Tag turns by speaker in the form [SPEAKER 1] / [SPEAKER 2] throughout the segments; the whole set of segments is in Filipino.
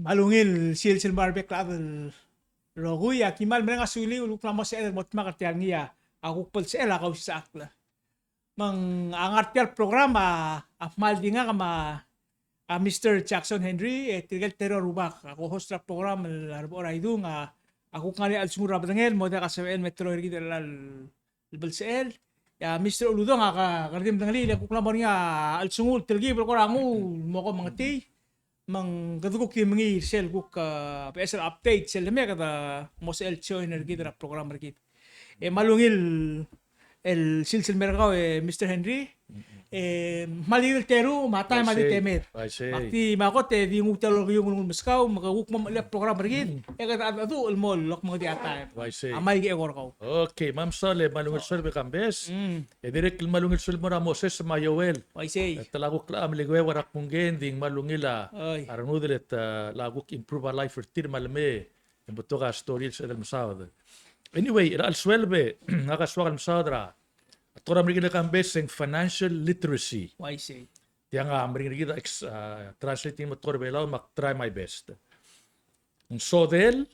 [SPEAKER 1] malungil silsil marbek ladel roguy akimal menga suli uluk lama se mot makartiang ya aku pel se la Kausischakl mang angartial programa afmal dinga kama Mr. Jackson Henry tigal teror rubak ako host ra program arbora idu nga ako kali al sumura badangel mo da kasawel metro ri dalal belsel ya Mr. Uludo nga ka kardim dangali ko klamor nga al sungul tilgi ko rangu mo ko mangati mang kadugok ki mangi sel guk PSL update sel me kada mo sel show energy dra program ri malungil el silsil merkao Mr. Henry malil teru matay mali temet akti makote di ngutalo yung muskaw magawuk mo le program ri kada adu ulmol lok mo di atay amay gi egor ko
[SPEAKER 2] okay ma'am Sole malungil Sole Kambes direct malungil Sole mo Moses Mayowel
[SPEAKER 1] I say
[SPEAKER 2] talagok la amligwe warak mungen ding malungila aranudlet lagok improve our life for tir malme buto ka stories edel masawad anyway al swelbe nakaswakal masadra Tora mereka Kambes ng financial literacy.
[SPEAKER 1] I say.
[SPEAKER 2] Tiang mereka translating mo tora belaw mak try my best. Ang sodel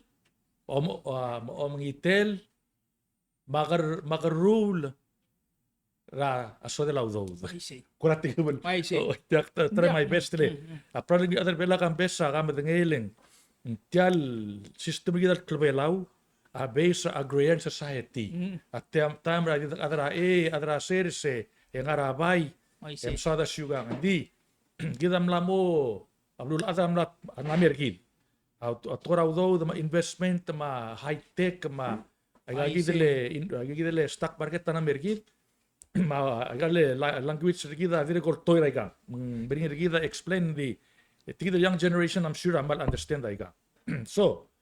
[SPEAKER 2] mangitel magar rule ra asodel audo.
[SPEAKER 1] I say.
[SPEAKER 2] Kurati ko
[SPEAKER 1] I say.
[SPEAKER 2] Try my best le. Probably other bela Kambes sa kami dengeling. Tial system kita klubelaw. Based sa agrarian society. At tam ra adra adra serse yang arabay em sada syugang di gidam lamo ablul adam lat anamergid atora udo ma investment ma high tech ma agagidele stock market anamergid ma agale language gida dire kortoy raiga bring gida explain the young generation I'm sure amal understand raiga so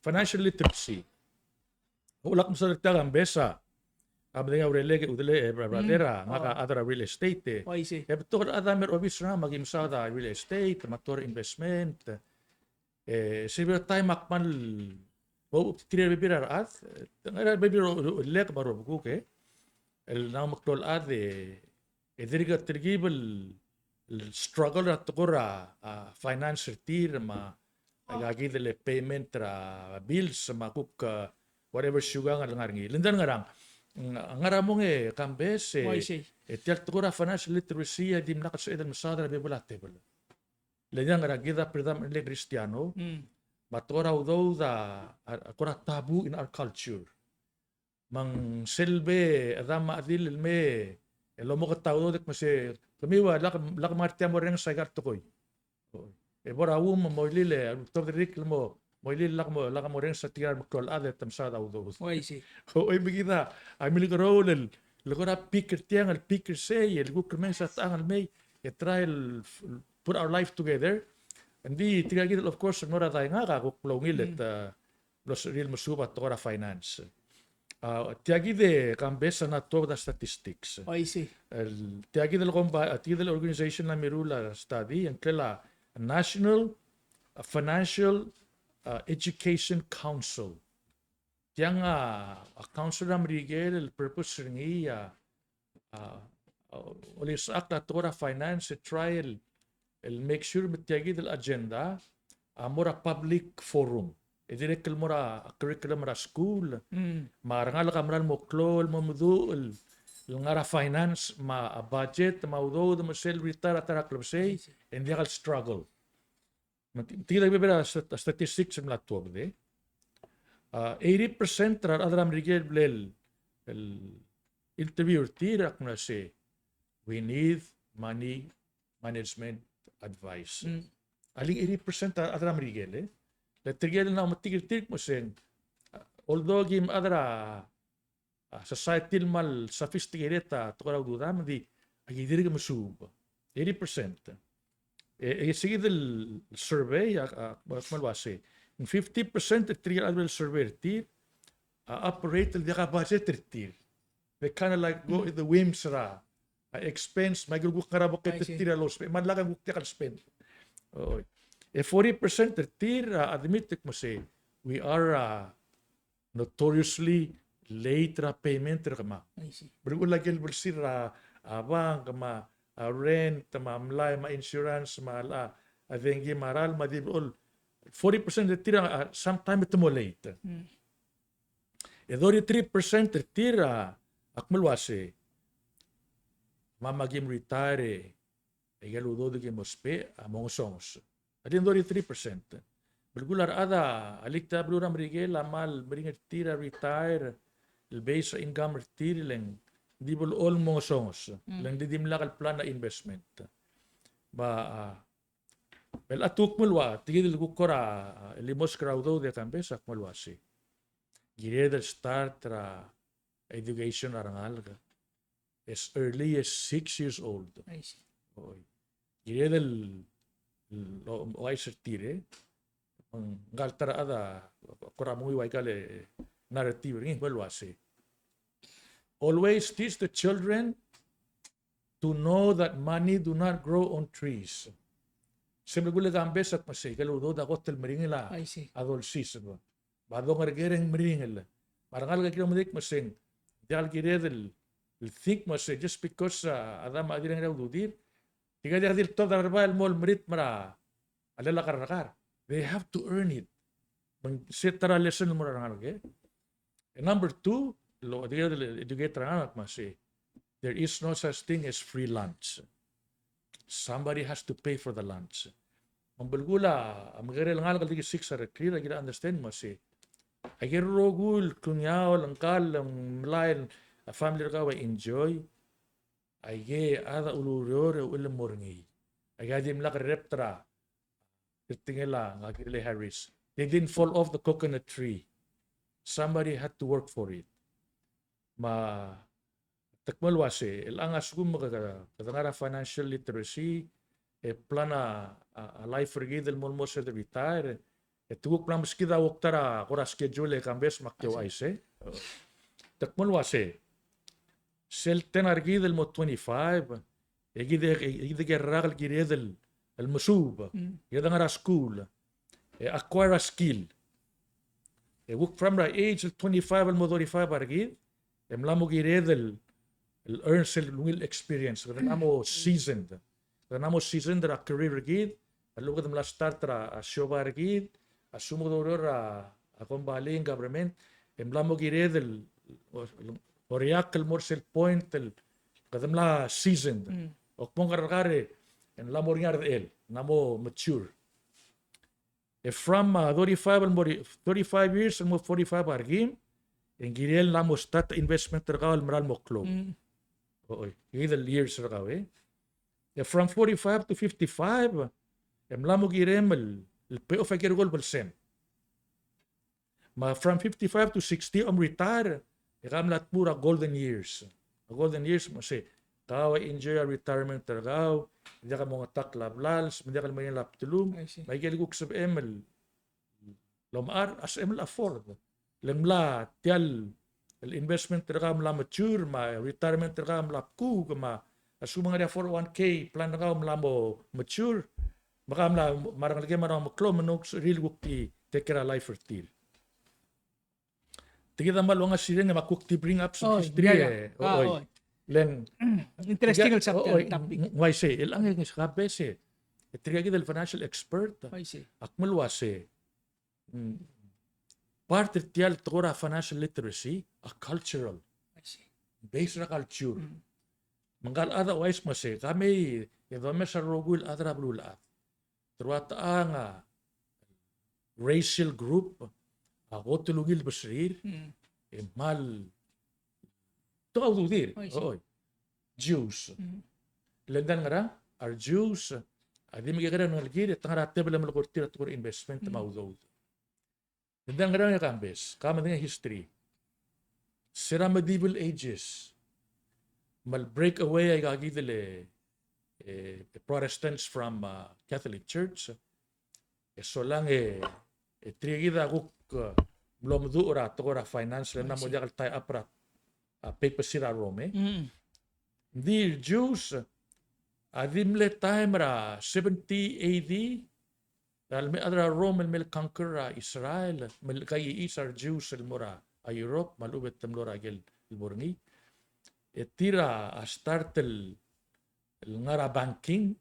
[SPEAKER 2] financial literacy ulak mo sa Kambesa abdeng aurelege udele bradera nga adra real estate betul adamer obis na magim sa real estate motor investment silver time akman wo tire bibirar at ngara bibiro lek baro buke el na maktol ad edriga tergibel struggle at tukura finance tir ma agagidele payment ra bills ma kuk whatever syuga nga ngarngi lindan ngarang ngaramong Kambes tiyak tukura financial literacy dim nakat sa edal masadra bebulate bala lindan ngarang gida predominantly Cristiano matora udo da akura tabu in our culture mang selbe adama adil me elomo katawdo dik mase kamiwa lak martiam mo ring sa gartokoy bora mo lile to rik mo Moili lak mo rin sa tirar maktol adet tamsa daw do.
[SPEAKER 1] I see.
[SPEAKER 2] Oy bigida. Ay miligro el lagora picker tiang el picker say el gukmen sa tangal may try put our life together. And di tigagid of course nora tay nga ka kuklongil et los real masuba tora finance. Tiagide Kambes na to the statistics.
[SPEAKER 1] I see.
[SPEAKER 2] Tiagide el organization na mirula study ang klela National Financial Education Council. Tiang council na marigel el purpose ringi ulis akla tora finance trial el make sure mitiagid el agenda mora public forum. Direct mora curriculum ra school marangal kamran mo klol mo mudul ngara finance ma budget ma udo mo sel retire atara club say and they struggle. Tingnan bibira statistics sa mga tuwag de. 80% rar adram rigel blel interviewer tirak na say we need money management advice. Aling 80% adram rigel Letrigel na matigil-tirik mo sen although gim adra society mal sophisticated tukaraw dudam di agidirig masub 80%. Sige del survey malwase 50% trial adwell survey tir operate the budget tir they kind of like go in the whims ra expense maguguk karabok ket tir los man lagang guk tekal spend 40% tir admit mo say we are notoriously late ra payment ra kama bergul lagi bersir abang kama rent, ma insurance, ma avengi maral, madibol 40% retira sometime ito late. E 33% retira akmalwase mamagim retire egaludo de mospe among songs. Adin 33%. Bergular ada alikta bluram rigel amal bring retira retire el base income retire leng dibul all mga songs. Leng didimla kal plan na investment. Ba well, atuk mulwa, tigil gukora, limos crowdo de Kambes ak mulwa si. Gireda start education arangal ka. As early as 6 years old.
[SPEAKER 1] I see.
[SPEAKER 2] Gireda oay sertire. Ang galtara ada, kora muy waikale narrative rin mulwa si. Always teach the children to know that money do not grow on trees. Siyempre gula Kambes at masay, kaludo da kotel meringila
[SPEAKER 1] I see.
[SPEAKER 2] adolsis. Badong argereng meringil. Marangal ka kilomedik masing, dial giredel, think masay, just because adam adirang raw dudir, tiga dia dir to darba el mol merit mara, alala karakar. They have to earn it. Mang setara lesson mo rangal ke. And number 2, lo diga del educator anak masay, there is no such thing as free lunch. Somebody has to pay for the lunch. Ang balgula, ang magarel ngal kaligi 6 are clear, I understand mo si. Ay rogul, kunyaw, langkal, ang malayan, a family ka enjoy. Ay ada uluryor, ulam morngi. Ay dim lak reptra. Tingela, nga kile Harris. They didn't fall off the coconut tree. Somebody had to work for it. Takmalwase, ilangas kung makakatangara financial literacy, plana a life regidel mo sa de retire, tuguk plan skida woktara kora schedule Kambes maktiwaise. Takmalwase, sel tenar gidel mo 25, egide gerragal giredel el musub, yadangara school, acquire a skill. Work from the age of 25 al mo 35 argid, emlamo giredel earn will experience. Renamo seasoned. Renamo seasoned a career gid. Look at them last start a shoba gid. A sumo a combaling government. Emblamo gired el oriakal morsel point el kadam la seasoned. Okmong karagare en la moriar el. Namo mature. From 35 years and 45 argim. En girel namo start investment terkawal meral moklo. Either years raw from 45 to 55 emlamo girem el payoff agir gol balsem. Ma from 55 to 60 retire ekam lat pura golden years. Golden years mo say kawa enjoy retirement tergaw, hindi ka mga taklablals, hindi ka mga laptulum, may giliguk sab emel lomar as emel afford. Lemla tial el investment terkam la mature, ma retirement terkam la ku, ma asumang nga 401k plan terkam la mo mature, makam la marang lagi marang maklo manok real wukti take care life til. Tigita malo nga sila nga makukti bring up some history. Len
[SPEAKER 1] interesting sa topic.
[SPEAKER 2] Why say ilang nga sa Kambes Tigagi del financial expert.
[SPEAKER 1] I see.
[SPEAKER 2] Akmalwase. Part of the financial literacy, a cultural.
[SPEAKER 1] I see.
[SPEAKER 2] Based on culture. Manggal otherwise masay, kami, yung sa rogul adra blula. Truat ang racial group, ako tulugil basrir, mal, ito ako tudir. Jews. Landan nga ra, are Jews, adi magigara ng algir, at nga rate bala malakortir at investment maudod. Landan nga ra nga Kambes, kama nga history. Sira medieval ages, mal break away ay gagidele Protestants from Catholic Church. So lang trigida kuk blom du ora to ora finance na mo jakal tie up rat paper sira Rome. The Jews adimle time ra 70 AD dal me adra Rome mel conquer Israel mel kay Israel Jews el mora a Europe malubet temlora gel borni tira a start el ngara banking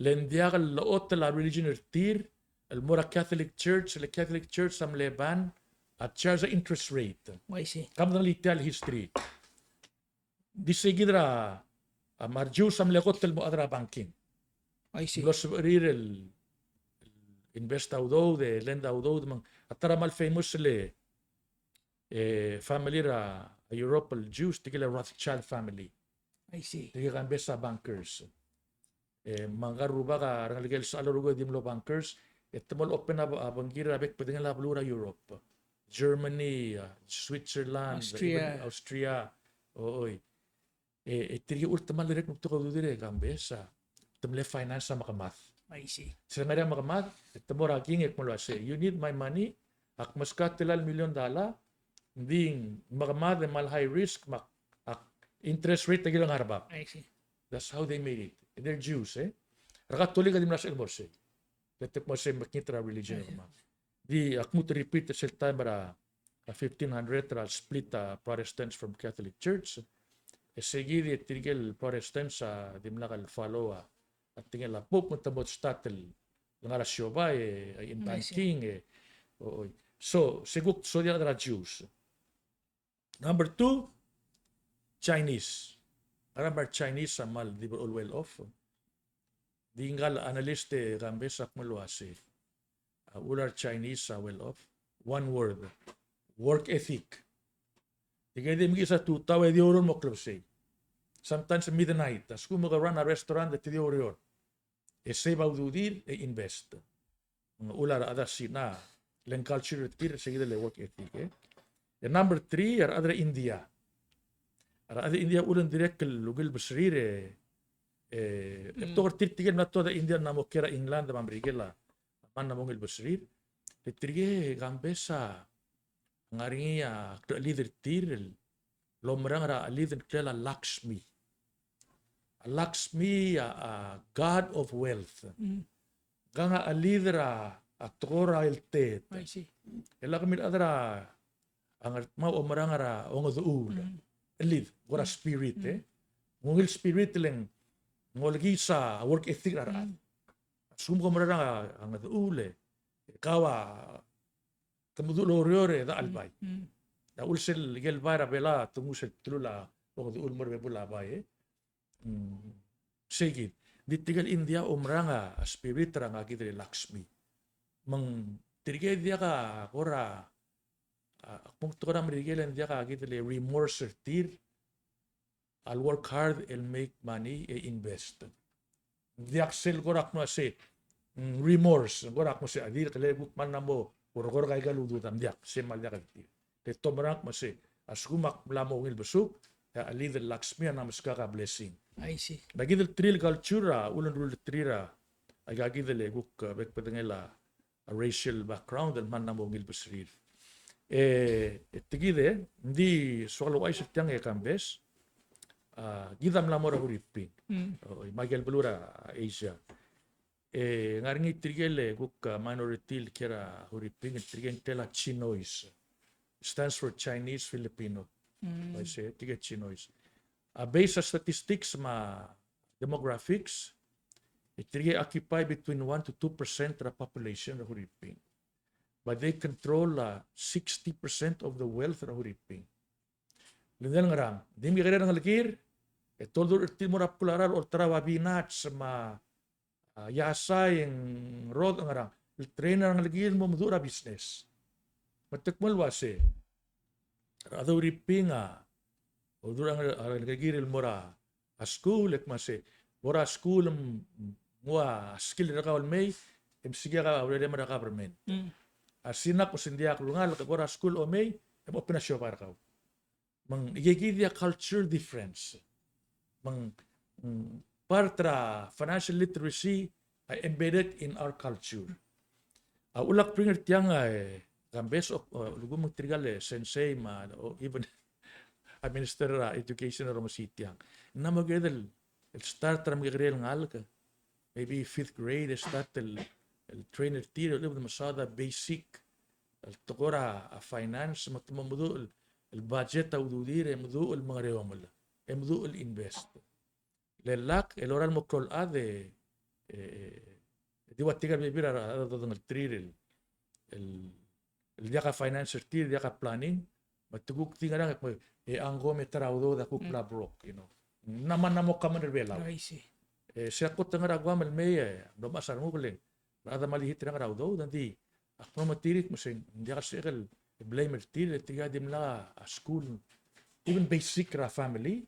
[SPEAKER 2] lendiak la religion tir el mura Catholic Church am leban at charge interest rate.
[SPEAKER 1] I see.
[SPEAKER 2] Kam ng literal history. Di sigidra marju sam lekot tel mo adra banking.
[SPEAKER 1] I see.
[SPEAKER 2] Los el invest audo de lenda audo mang atara mal famous le family ra Europe el Jews tigil Rothschild family.
[SPEAKER 1] I see.
[SPEAKER 2] Tigil Kambes sa bankers. Mangaruba ka rangaligel sa alurugo dimlo bankers. Etemol open abangira bek pedeng la blura Europe. Germany, Switzerland, Austria. Oy. Tigil ultimal direct nukto ko dire Kambes sa temle finance sa makamath.
[SPEAKER 1] I see.
[SPEAKER 2] Sila nga makamath, etemo raking ekmolo ase. You need my money. Ak maskat tilal $1 million. Ding makamad mal high risk interest rate tagil ang harbak.
[SPEAKER 1] I see.
[SPEAKER 2] That's how they made it. And they're Jews, eh? Rakat tuloy ka din nasa elmorse. Letep mo sa makitra religion ko ma. Di akmo to repeat the time para 1500 ra split Protestants from Catholic Church. Sige di tigil Protestants sa dimlakal follow at tingil la pope mo tabot statel ngala sioba in banking So siguk so di adra Jews. Number 2, Chinese. Aramar Chinese amal di all well off. Di ngal analyst Kambes akmaluasi. Ular Chinese well off. One word. Work ethic. Di kaya di sa tutaw di oron mo club say. Sometimes at midnight. As kung mag-run a restaurant at di oron. Save out dudir invest. Ular adas na. Lang culture at sige le work ethic. And number 3 are other India. Other India ulan direct lugil basrir ito tigil na to the India na mo kira England na mamrigela man na mong basrir titige Kambesa ngaringi leader tiril lomrang ra leader kela Lakshmi god of wealth ganga a leader atora iltet
[SPEAKER 1] I see.
[SPEAKER 2] ela kamil adra ang mau omarangara ongo duul lead gora spirit ngil spirit leng ngolgi sa work ethic ra sum ko maranga ang duule kawa kamudulo riore da albay da ulsel gel bara bela tumusel tulula ongo duul morbe bula bay segit ditigal India omranga spirit ra nga gidre Lakshmi mang tirige dia ka ora kung tora merigelan dia ka gidle remorse tir I'll work hard and make money invest dia sel gorak no se remorse gorak mo se adir kale man namo gor kay galudu tam dia se mal dia kati te tomrak mo se askumak blamo ngil besuk ya ali the Lakshmi na maska ka blessing
[SPEAKER 1] I see.
[SPEAKER 2] bagidel trill culture ulan rule trira agagidle guk bek pedengela a racial background and man namo ngil besrir tigide hindi solo ay sityang Kambes gidam la mora huriping magel belura Asia ngaringi tigele guk minority kira huriping tigen tela Chinois stands for Chinese Filipino I say tiga Chinois based sa statistics demographics tige occupy between 1 to 2% of the population of huriping. But they control 60% of the wealth of huriping. Lindel ngarang, di mi kaya ngalakir, toldo timur apularal o trawabinat sa yasa yung road ngarang, trainer ngalakir mo madura business. Matakmal wase, ada huriping o dura ngalakir mora a school, ekmase, mora school mua skill na kawal may, sige ka already mara government. Asinak o sindiya kulungal kagora school o may mo pinasyo para kaw mang igigidya culture difference mang partra financial literacy ay embedded in our culture ulak pringer tiyang Kambes lugo magtrigal sensei o even a minister education or masitiyang na magedel start tra magreal ngal ka maybe 5th grade start el trainer tiro le masada basic el tokora a finance matumudo el budget au dudire mudo el mga rewamol mudo el invest le lak el oral mo kol ade Diwat tiga bibira ang trir el diaka financial tir diaka planning matuguk tinga na anggo metraudo da kukla brok, you know. Naman namo kaman rebelaw.
[SPEAKER 1] I see.
[SPEAKER 2] Siya ko tanga ragwa mal meye no masar mo kuling. Rada malihit na raudo nanti akno matirik mo sing diaka sikal blame el tir tiga dimla a school even basic ra family.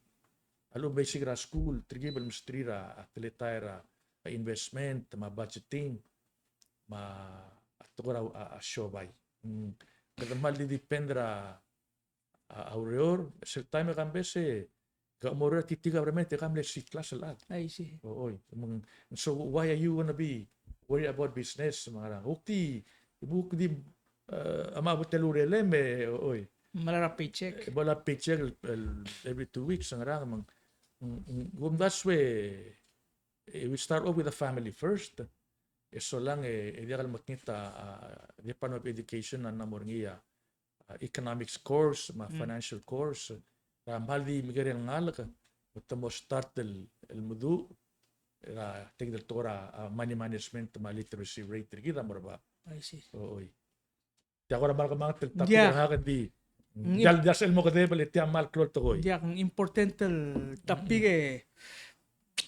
[SPEAKER 2] Alo basic ra school trigibal mistrira atletaira investment, ma budgeting, ma atukura a showbay. Kada mal di dependra aureor, sa time Kambes ka moro titiga realmente kamle sitla salat.
[SPEAKER 1] I see.
[SPEAKER 2] Oy. So why are you gonna be worried about business mga ukti ibuk di amabot telurele me oy.
[SPEAKER 1] Malara paycheck.
[SPEAKER 2] Wala paycheck every 2 weeks ang rang that's way we start off with the family first. So lang di kal makita Department of Education na namorngiya economics course, financial course. Mahal di migari ang ngalak. Mutta mo start el mudu take del tora money management ma literacy rate kita mo ba.
[SPEAKER 1] I see.
[SPEAKER 2] Oy. Ti ako na mal kamang tapi
[SPEAKER 1] Yeah.
[SPEAKER 2] hakan di Dal mo kade balit ti amal klol to koy.
[SPEAKER 1] Diya ang important topic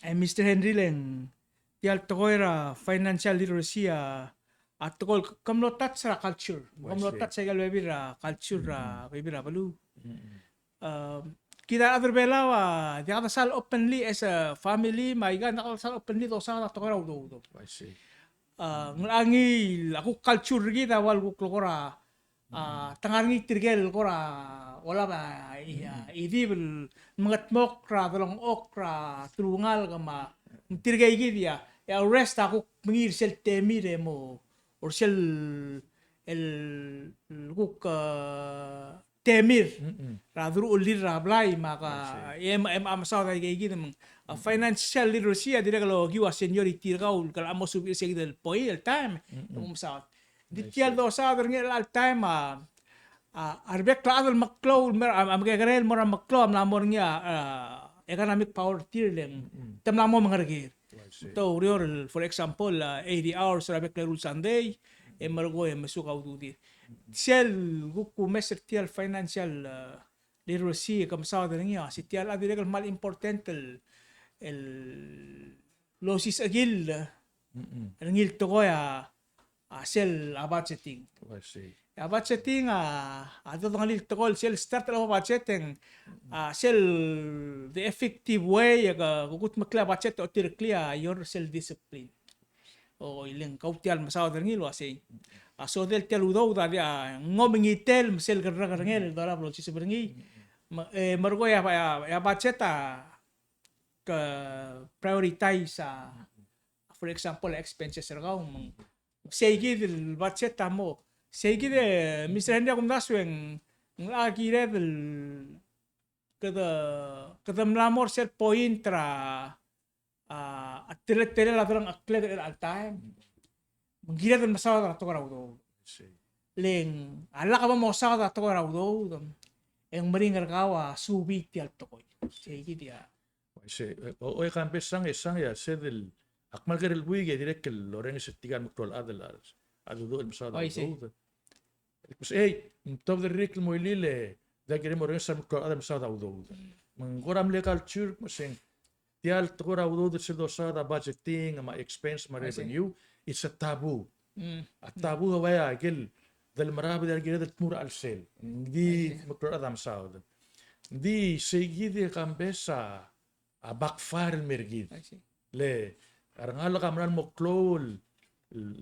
[SPEAKER 1] Mr. Henry Leng dial tokoira financial literacy at tokol kamlo touch ra culture. Kamlo touch sa galwebira culture ra bibira balu. Kita other bela diya kasal openly as a family maiga nakasal openly to sa tokoira udo.
[SPEAKER 2] I see.
[SPEAKER 1] Ngangi ako culture kita wal ko klokora tangarngi tirgel kora wala ba idibel mangatmok ra dolong okra trungal kama tirgay gidia ya rest ako mangir sel temire mo or sel el kuk temir ra duru ulir ra blay maka amasa kay gid financial literacy dire kalo giwa seniority kaul kala mo subir sig del point time umsa Ditial do sa other ngel al time arbek klaadal maklo amgegarel mora maklo am lamor niya economic power tier leng tam lamo mangargir to rior for example 80 hours arbek rule Sunday margo masuka ududi sel guku meser tial financial literacy kam sa other niya si tial adiregal mal important el losis agil ngil to koya sel budgeting.
[SPEAKER 2] I see.
[SPEAKER 1] Budgeting ato ngalil tokol sel start lang budgeting sel the effective way gugut makla budget o tirklia your self discipline. O ilang kautial masaw ngilo asi. So del teludo da ngomingitel sel garangel dara blo si sebrengi margo ya budget ka prioritize for example expenses raw Seigi del budget mo. Seigi de Mr. Henry akong nasweng lagi del kada mlamor sel point ra at tire la drang akle al time. Manggira del masawa to raw do. Leng ala ka ba mo sa to raw do. Ang maringar kawa subi ti al to ko. Seigi dia.
[SPEAKER 2] Oy Kambes sang ya sedel akmal kerel buige direk el loren setigan muktol adalas adudo el masada adudo pues top de rikl moilile da kere moren sa muktol adal masada adudo mangoram le culture maseng tial tora adudo se dosada budgeting ma expense ma revenue it's a taboo a taboo waya gel del marab del gere del mur al sel di muktol adal masada di seguide Kambesa a backfire el mergid le Arangal kamran mo klol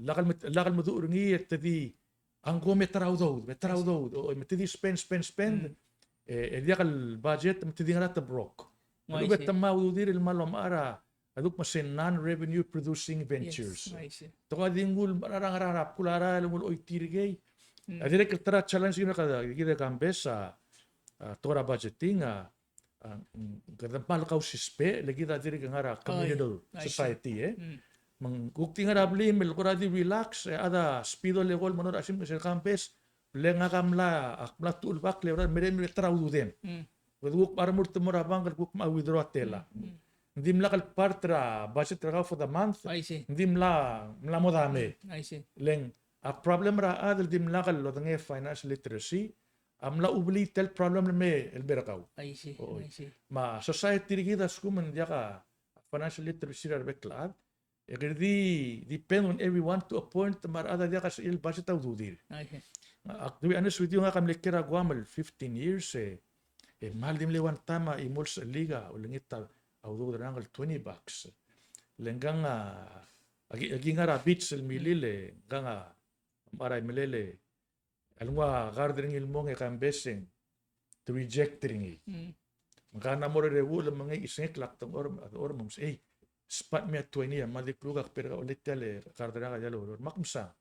[SPEAKER 2] lakal mo duurngi tadi anggo metraudo o metidi spend diakal budget metidi ngata brok ubet tamaw dir el malom ara aduk masen non revenue producing ventures to kadingul mararang kulara lumul oitirgay adire keltara challenge gina kada gida Kambesa tora budgeting kadang mal kau sispe lagi tadi ngara communal society mengukti ngara beli mel kuradi relax ada speedo level menurut asim ke Kambes lenga kamla akla tul bak le mere traudu dem weduk paramur temur abang guk ma withdraw tela hindi mla partra budget ra for the month.
[SPEAKER 1] I see.
[SPEAKER 2] Hindi mla mo dami.
[SPEAKER 1] I see.
[SPEAKER 2] Leng a problem ra adel di mla lo dange financial literacy. Amla ubli tel problem me el berakaw.
[SPEAKER 1] I see.
[SPEAKER 2] Oo.
[SPEAKER 1] I see.
[SPEAKER 2] Ma society kita skuman dia ka financial literacy ra beklad. Di depend on everyone to a point marada dia ka sa il budget au dudir.
[SPEAKER 1] I see.
[SPEAKER 2] To be honest with you nga kami kira guamal 15 years mahal dim lewan tama imol sa liga o langita au dudir angal $20. Lenggang agi nga rabit sa milile nga maray milele alwa garden ilmo nga kambesing to reject ringi. Makana mo rewu lang mga iseng klaktong or mums spot me at 20 madiklugak pero ulit tale kardera ka jalo makumsa.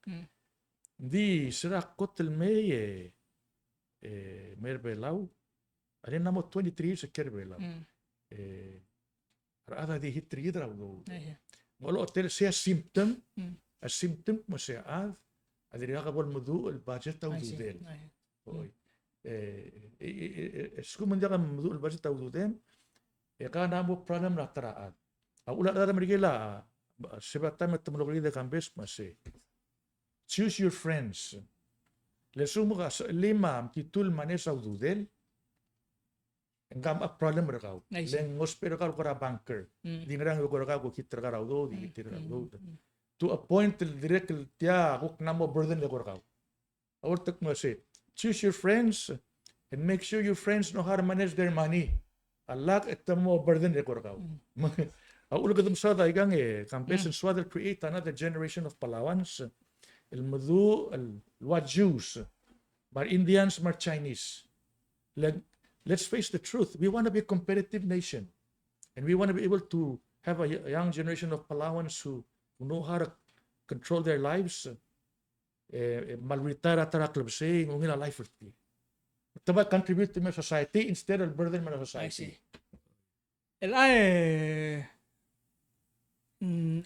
[SPEAKER 2] Di serak kotel meye merbelau. Alin namo 23 years kerbelau. Arada di hitri dra go. Walo hotel siya symptom. A symptom mo siya adiri ka bol mudu el budget tau dudel. Oy. Esku manja ka mudu el budget tau dudem. Ka namo problem na taraat. Ulat ada merigela sebatan metemologri de Kambes masih. Choose your friends. Lesumo ka lima titul manesa ududel. Engkam a problem mereka. Leng ngospero ka kora banker. Di ngerang ko ka ko kitra ka raudo di kitra raudo. To a point direct dia ko namo burden le kora ka. Ortak mo say, choose your friends and make sure your friends know how to manage their money. Allah etamo burden le kora ka. Ulo kadum sada igang Kambes and Swader create another generation of Palawans. El Madu, what Jews, but Indians, but Chinese. Let's face the truth. We want to be a competitive nation. And we want to be able to have a young generation of Palawans who know how to control their lives. Malritara taraklab saying, ungila life with me. To contribute to my society instead of burden my society.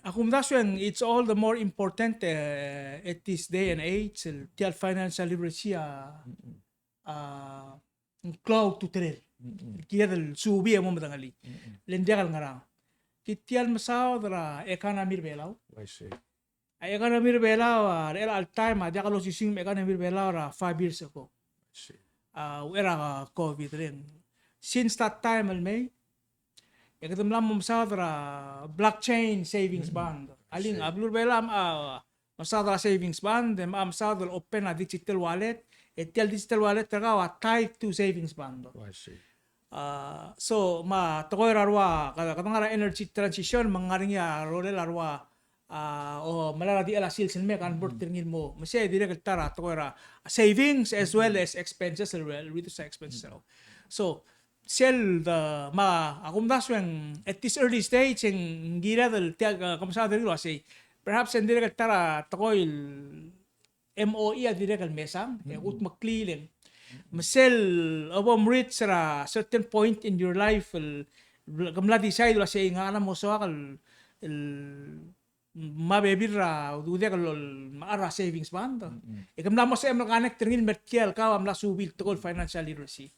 [SPEAKER 1] Accommodation, it's all the more important at this day and age. Tial financial literacy cloud to trail. Kaya del subi mo madangali. Lendial ngarang. Tial masaw dra economy belaw.
[SPEAKER 2] I see.
[SPEAKER 1] Economy belaw al time dia kalau sising economy belaw 5 years ago.
[SPEAKER 2] I see.
[SPEAKER 1] Era COVID rin. Since that time May ikatam lang mo masadra blockchain savings bond. Aling ablur belam masadra savings bond, masadra open a digital wallet. Etial digital wallet tagawa tied to savings bond.
[SPEAKER 2] I see.
[SPEAKER 1] So tokoy rarwa katangara energy transition mangaring ya role larwa o malara di ala silsilme kan bortingin mo. Masaya dire tara tokoy ra savings as well as expenses reduce expenses. So sell the accommodation at this early stage in gira del kamsa diri lo say perhaps hindi ka tara takoy MOE adire kal mesang ut maklilen masel abom reach ra certain point in your life kamla decide lo say nga mo so kal mabebira dude kal maara savings band ikamla mo sa mechanic tringil mertial ka amla subil tokol financial literacy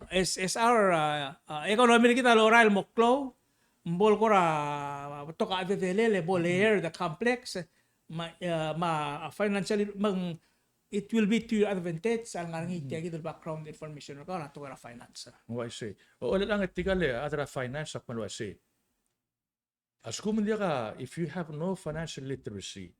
[SPEAKER 1] as our economy kita loral moklo mbol ko ra to ka avelele boler the complex financially it will be to your advantage ang ngi tiagi background information ko ra to ra finance.
[SPEAKER 2] I see. O lang etikale adra finance akman wa see. Askum dia ka if you have no financial literacy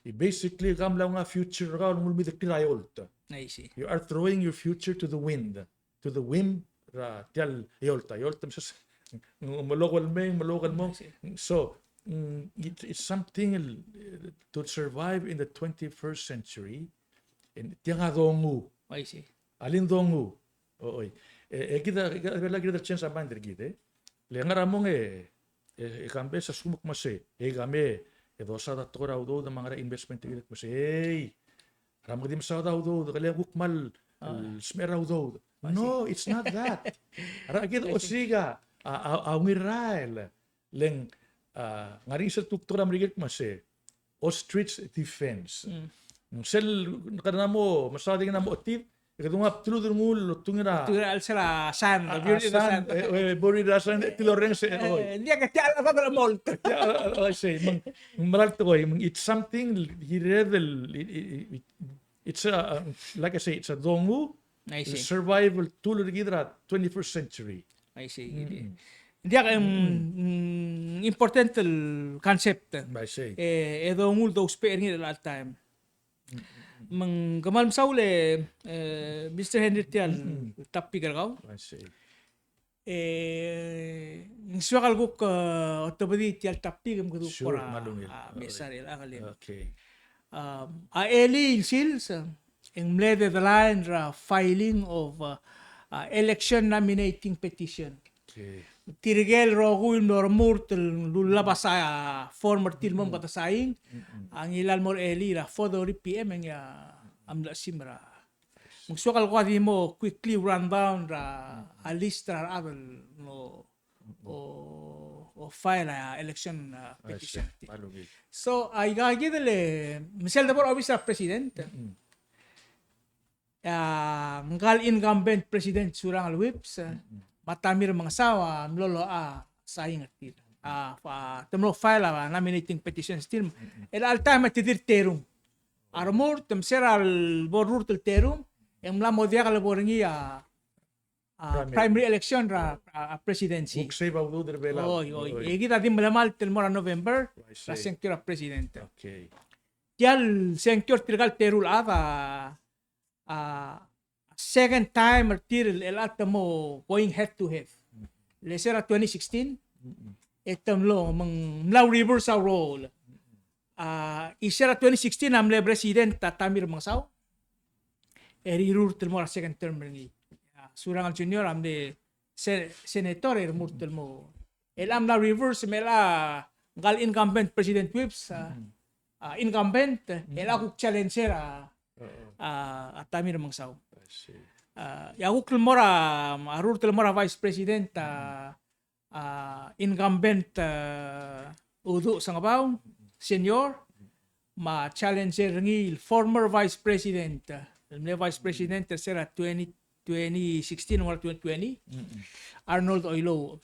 [SPEAKER 2] basically gamla nga future ka ngulmi de kirayolta.
[SPEAKER 1] I see.
[SPEAKER 2] You are throwing your future to the wind, to the whim ra tial yolta misas malokal mo. So it's something to survive in the 21st century. And tiang dongu.
[SPEAKER 1] I see.
[SPEAKER 2] Alin dongu. Oy. Kita lagi ada chance aman dergide. Le ngaramong Kambes sa sumuk mase. Game dosa da tora udo da mga investment tigit mase. Ramag dim sa daw do kali gukmal smera udo. No, it's not that. Ragid osiga awirail leng ngari sa tuktura mrigit mase ostrich defense. Sel kanamo masading na mo otiv Kadungap tilo ngul tungira.
[SPEAKER 1] Tungira sila san, beauty na san.
[SPEAKER 2] Bori rasan tilo reng se.
[SPEAKER 1] Hindi ka tiala pa pala molt.
[SPEAKER 2] I say, maral to it's something it's a like I say, it's a dongu.
[SPEAKER 1] I see.
[SPEAKER 2] Survival tool gidra 21st century.
[SPEAKER 1] I see. Hindi ka important concept.
[SPEAKER 2] I say.
[SPEAKER 1] Edo ngul do spare ngi all time. Mang gamal saule Mr. Henry tial tapi gargaw.
[SPEAKER 2] I say.
[SPEAKER 1] Ngiswakal guk otobadi tial tapi gam guduk
[SPEAKER 2] Sure,
[SPEAKER 1] para
[SPEAKER 2] malungil.
[SPEAKER 1] mesaril akalim.
[SPEAKER 2] Okay.
[SPEAKER 1] Eli sils in mlede the line filing of election nominating petition.
[SPEAKER 2] Okay.
[SPEAKER 1] Tirigel rogu normur tel lulabas sa former tilmom kata saing ang ilal mor Eli ra fodori PM ang amla simra. Magsukal ko di mo quickly run down ra a list ra adal no o file election petition.
[SPEAKER 2] Malungil.
[SPEAKER 1] So ay gagidele misal dabor office sa president. Ngal incumbent president surang al whips matamir mga sawa mlolo saying atil. Temlo file nominating petition still. El al time tidir terum. Armor tem seral borur tel terum em la modia kala boringi primary election ra presidency.
[SPEAKER 2] Ukse ba udo der bela.
[SPEAKER 1] Oy. Kita dim malamal tel mora November
[SPEAKER 2] see.
[SPEAKER 1] la senkira president.
[SPEAKER 2] Okay.
[SPEAKER 1] Tial senkyor tirgal terul second time tiril el atamo going head to head. Lesera 2016 etam lo mang Mlaw River sa role. Isera 2016 amle president Tamir Mangsaw. Erirur tel mo second term ringi. Surang junior amle senator murtel mo. El amla reverse mela gal incumbent president whips incumbent el aku challenger Tamir Mangsaw. Yakuk mora arur tel mora vice president incumbent udu sangabaw senior ma challenger ngi former vice president vice president sera 2016 or 2020 Arnold Oilo.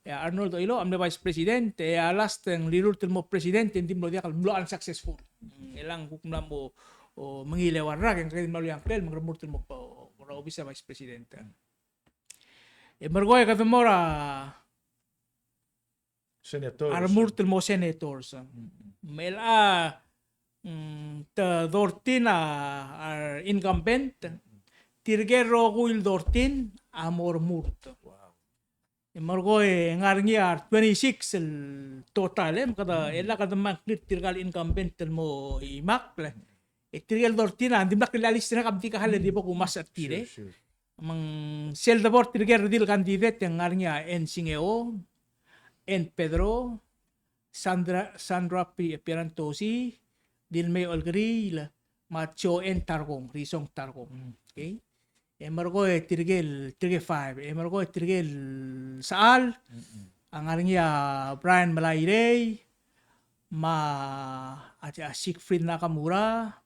[SPEAKER 1] Arnold Oilo am vice president last ang lirur tel mo president hindi mo dia kalmlo unsuccessful. Ilang kukmla mo o mangilewarra kang kay malu yang kel mangrumur tel mo para obisa vice president. Margoy ka mora
[SPEAKER 2] Senators.
[SPEAKER 1] armur tel mo senators. Mela ta dortin incumbent tirgero guil dortin amor murt.
[SPEAKER 2] Wow.
[SPEAKER 1] Margoy ngarngi 26 el total kada ela kada maklit tirgal incumbent tel mo imak tirgal dortin andim nakilalis na kabdi ka halen di ba kumas at tire.
[SPEAKER 2] Sure.
[SPEAKER 1] Mang sel dabor tirger dil candidate yang ngarngi en Singeo en Pedro Sandra Pirantosi Dilmay Olgril Macho en Targong Risong Targong. Okay? Margo tirgel 5 margo tirgel saal ang ngarngi Brian Malayrey Siegfried Nakamura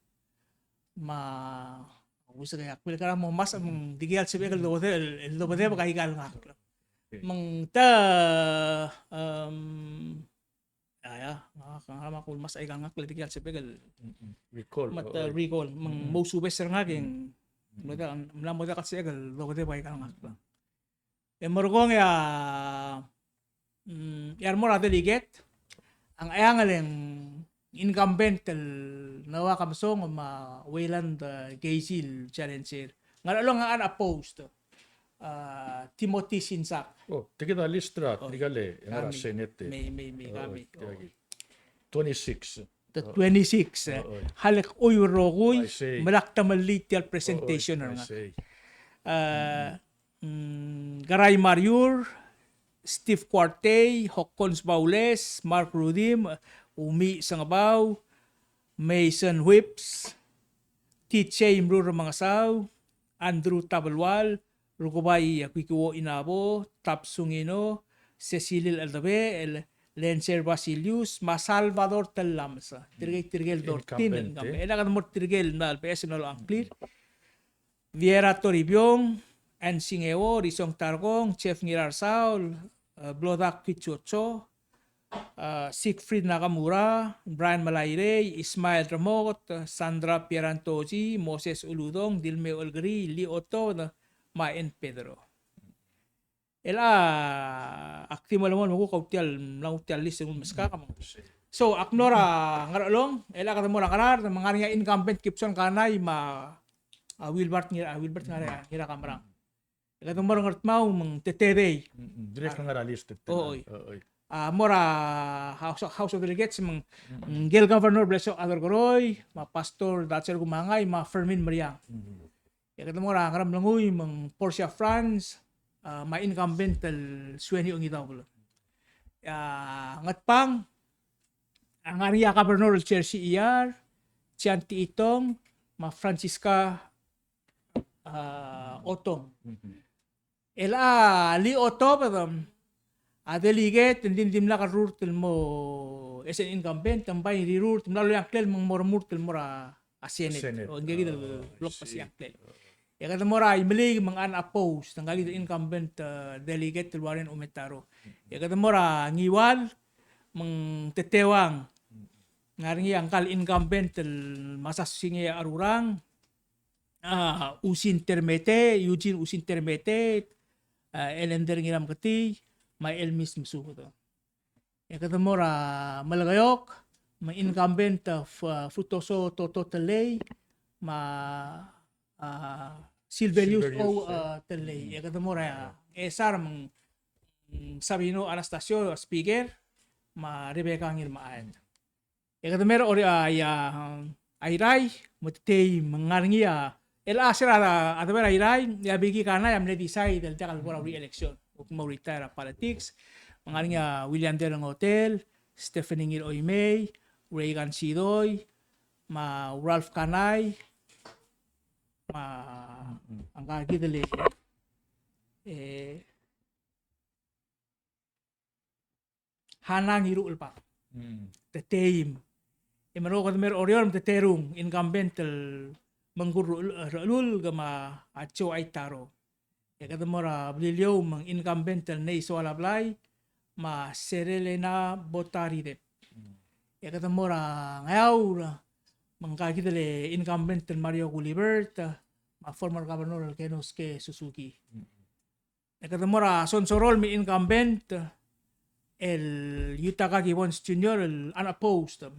[SPEAKER 1] gusto kaya pila ka mo mas ang digial sabi ka lo bode ba kahigal nga mang ta makakul mas ay nga digial sabi ka
[SPEAKER 2] Recall.
[SPEAKER 1] recall mang mo subes nga ging mo da kasi lo bode ba kahigal nga morgong yar mo delegate ang ayangaleng incumbent nawa kamsong Wayland Gazil challenger ngalong nga unopposed Timothy Sinsak
[SPEAKER 2] Tikita listra tigale ang senete.
[SPEAKER 1] may kami
[SPEAKER 2] 26.
[SPEAKER 1] the 26 halik uyrogoy
[SPEAKER 2] I say.
[SPEAKER 1] malakta malitial presentation
[SPEAKER 2] I
[SPEAKER 1] nga
[SPEAKER 2] say.
[SPEAKER 1] Garay Mariur Steve Quartey Hokons Baules Mark Rudim Umi Sangabaw, Mason Whips, T.J. Mrura Mangasaw, Andrew Tabalwal, Rukubay Kwikuo Inabo, Tapsungino, Cecilil Aldabe, Lencer Basilius, Salvador Talamsa, Tirgel Dortin, Ela ka mo Tirgel na LPS na ang clear. Viera Toribyong, Ansing Ewo, Risong Targong, Chef Ngirar Saul, Blodak Kichocho, Siegfried Nakamura, Brian Malaire, Ismail Ramot, Sandra Pierantoji, Moses Uludong, Dilme Olgri, Lee Otto, Maen Pedro. Ela aktibo lamon mo kautial nautial list ng maska kam. So aknora ngaralong ela katamo ra kanar mga nga incumbent Kipson kanay Wilbert ngira kamrang. Katamo ra ngartmaw mang teterey.
[SPEAKER 2] Direct nga list.
[SPEAKER 1] Oy. Mora House of Delegates mang Gil Governor Bleso Adorgoroy, ma Pastor Datser Gumangay, ma Fermin Mariang. Katamo ra ngaram langoy mang Portia France, ma incumbent Sueni Ongitaw. Ngat pang ang area Governor Chair CER, Chianti Itong, ma Francisca Otong. Ela li Otto delegate din la karurtel mo as an incumbent tambay rirurt mlalo yang klel mong mormurtel mora a Senate. O ngagi block pa si klel. Ya kada mora imlig mang unopposed ang gagi incumbent delegate Warren Umetaro. Ya kada mora ngiwal mang tetewang ngaringi angkal incumbent masasinge arurang Usin Termete, Eugene Usin Termete, Elender ngiram kati, may Elmis Musuko to. Ya kada mora malagayok, may incumbent Futoso Toto Telay, ma Silverius O Telay. Ya kada mora esar mang Sabino Anastasio speaker, ma Rebecca ngirmaan. Ya kada mera ori ayray matitay mangarngi ela asira adabera ayray ya bigi kana ya decide del takal for re-election uk mo retire politics mangarngi William Derang Hotel, Stephanie Ngir Oymay, Reagan Sidoy, ma Ralph Kanay, ma ang kagidali Hanang Hiru Ulpa. The team. Imano ko mer orion the terung incumbent manggurul rulul gama acho ay taro. Ya kada mora blilyo mang incumbent nei so alablay ma Serelena Botaride. Ya kada mora ngayaw mangkagidale incumbent Mario Gulibert ma former governor Kenosuke Suzuki. Ya kada mora sonsorol mi incumbent el Yutaka Gibbons Jr. el unopposed.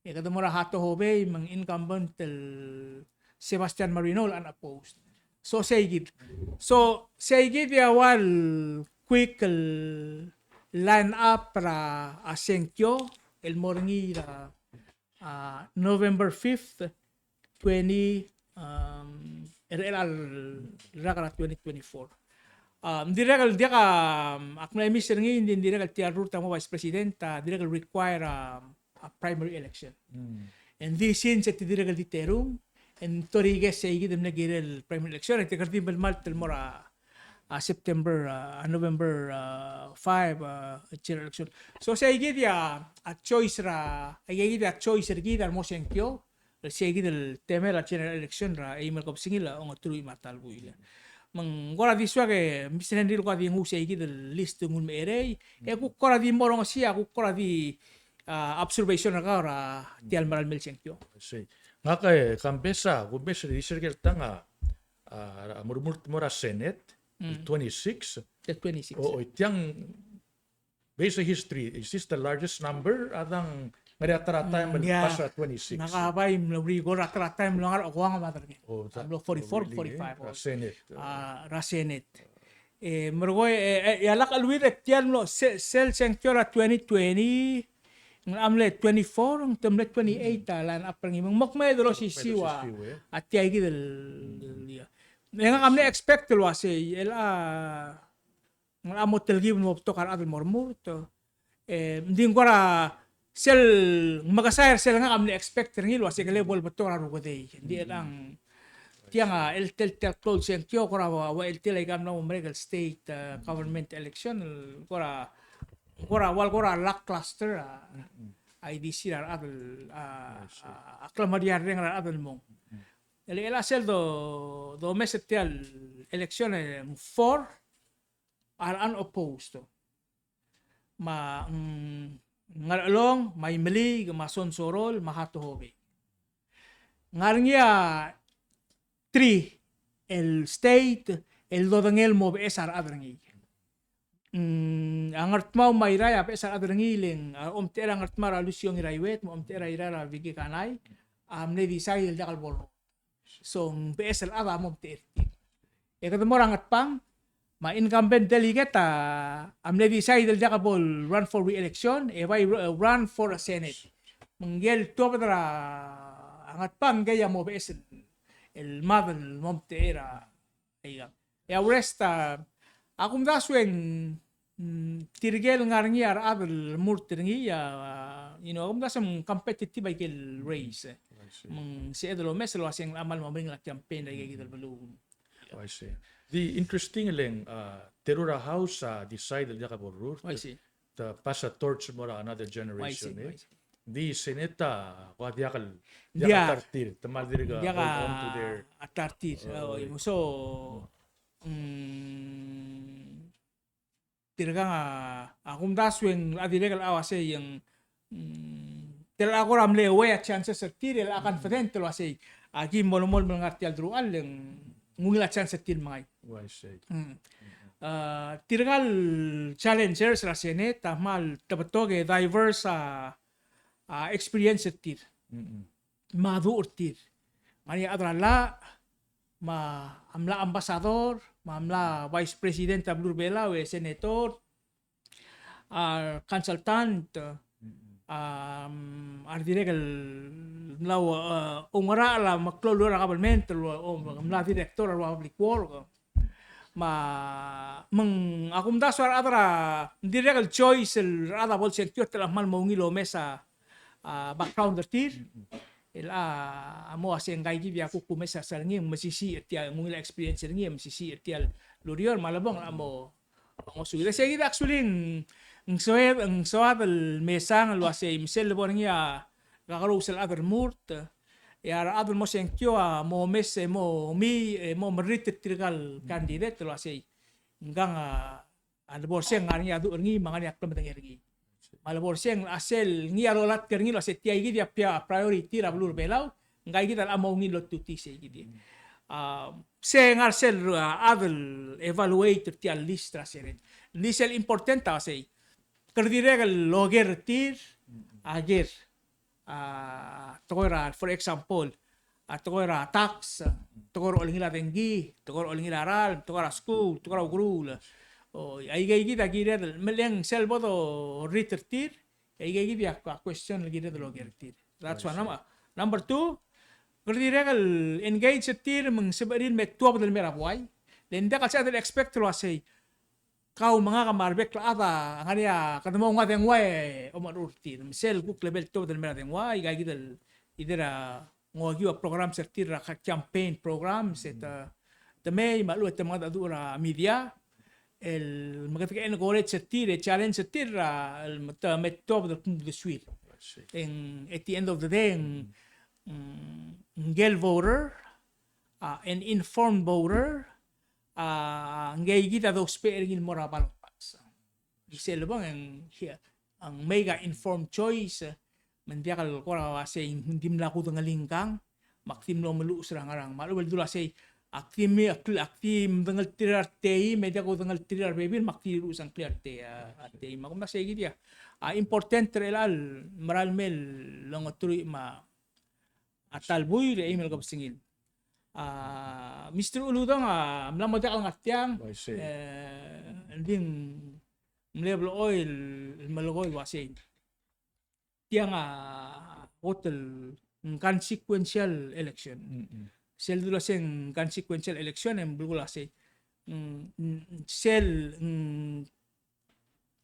[SPEAKER 1] Ya kada mora hato hobe mang incumbent el Sebastian Marino unopposed. So segid ya wal quick line up para asenkyo el morngi November 5th 2024. Direkal dia ka akna emission ngi hindi direkal tiarur tamo vice president direkal require a primary election. And this since at direkal diterum and torige segid dem nagirel primary election at karti mal mora September November 5 general election. So segid ya a choice gid mo senkyo segid el tema la general election ra ay malkop singila ong tuluy matalbo ila. Mang kora di swa ke misen dil ko di ngusay gid list ngun merey ku kora di morong siya ku kora di observation na kara tial maral mil senkyo.
[SPEAKER 2] Nga kay Kambesa kubes research tanga mura Senate 26.
[SPEAKER 1] The 26.
[SPEAKER 2] O itang base history is this the largest number adang mariatara man pasra 26.
[SPEAKER 1] Nakabay mluri go ratara time langar ako nga matar ni. 44 45
[SPEAKER 2] Senate.
[SPEAKER 1] Senate. Mergoy yalak alwid at tiyan lo sel senkyo 2020 ng amle 24 ng temlet 28 lan apang imong mokmay dolo si siwa at tiay gidel nga amle expect lo asi ela ng amot telgi mo to kar adel mormur to hindi ko ra sel magasayar sel nga amle expect ngilo asi level beto ra ro day hindi lang tiang el tel close en kyo ko ra wa el tel ay gamna mo state government election ko ra lackluster IDC ra adel aklamadiar ring ra adel mo El hacer do meses tial elecciones 4 are unopposed. Ngalong may mali mason sorol mahato hobe. Ngarnya 3 el state el dodangel mo besar adrangi. Angart mau may raya besar adrangi ling tera angart mara lusyong iraiwet mo tera irara vigi kanay ne disay el dakal bolo. So besar ada mo ter. Kadamor angat pang ma-incumbent delegate amne decide del jakabol run for re-election by run for a Senate. Manggel to padra angat pang gaya mo bes el madal momte era ay resta akum daswen tirgel ngarngi ar abel murtringi akum dasam competitive ay kel race. Si edlo meselo asing amal mabring la campaign ay gigil balung.
[SPEAKER 2] I see. The interesting lang, Terura House decided jakabol root.
[SPEAKER 1] I see.
[SPEAKER 2] The pass a torch mo another generation.
[SPEAKER 1] I see.
[SPEAKER 2] Di seneta what yakal
[SPEAKER 1] Yeah.
[SPEAKER 2] tartir tamal diriga hold on to their
[SPEAKER 1] atartir. So tiraga nga akum daswen adilegal awase yung tel ako ramle way at chances at tiril akan confident lo asay agi molomol mga tial drual yung ngula chance at til mga
[SPEAKER 2] I say.
[SPEAKER 1] Tiragal challengers ra Senate tamal tabatoge diverse experience at tir. Madu urtir. Mani adrala amla ambasador, amla vice president Ablur Bela we senator, consultant, ardiregal law umara la maklolo ra government amla director ra public work. Akum daswar adra diregal choice el ada bol sector telah mal maungilo mesa background tir. Amo asing gay gibi aku kumesa sarngi masisi etial ngula experience ngi masisi etial lurior malabong amo suila sige actually ng soab el mesang lo ase misel borngi gagaro sel other murt ya other mo senkyo mo mes mo merit trigal candidate lo ase ngang bor seng ngani adu ngi mangani aklam tengi malabor siyang asel ngi arolat kerni lo setia igi dia pia priority ra blur belau ngai kita amo ngi lo tuti se igi seng arsel adel evaluate tia list ra seret lisel importante ase kerdire loger tir ager toira for example toira tax toira olingila dengi toira olingila ral toira school toira grul ay gigi da gire meleng selbo do retirtir ay gigi dia question gire do logertir that's one number 2 gerdiregal engage tir meng sebarin met tuab del merabuay lenda ka sa expect lo say kau mga kamarbek la ata ngania kadamo nga den way o marurtir sel book level tuab del meradeng way gigi del idera ngogi program sertir ra campaign program set the may malu at mga adura media el magkatikain ko ulit sa tire challenge sa tira el metop the suite at the end of the day ngel voter an informed voter ngay kita do sparing mora balpas isel bang ang mega informed choice mendiakal ko ra say hindi mla ko lingkang maktim lo melu serang arang malu dula say aktim dengan tirar tei media ko dengan tirar bebin maktiru sang clear tei makum na segi dia important relal maral mel long turi atal buy re email ko singil Mr. Uludong mla mo dakal ngatiang ding level oil malogoy wasi tiang hotel consequential election sel dulu seng consequential election yang belum lase sel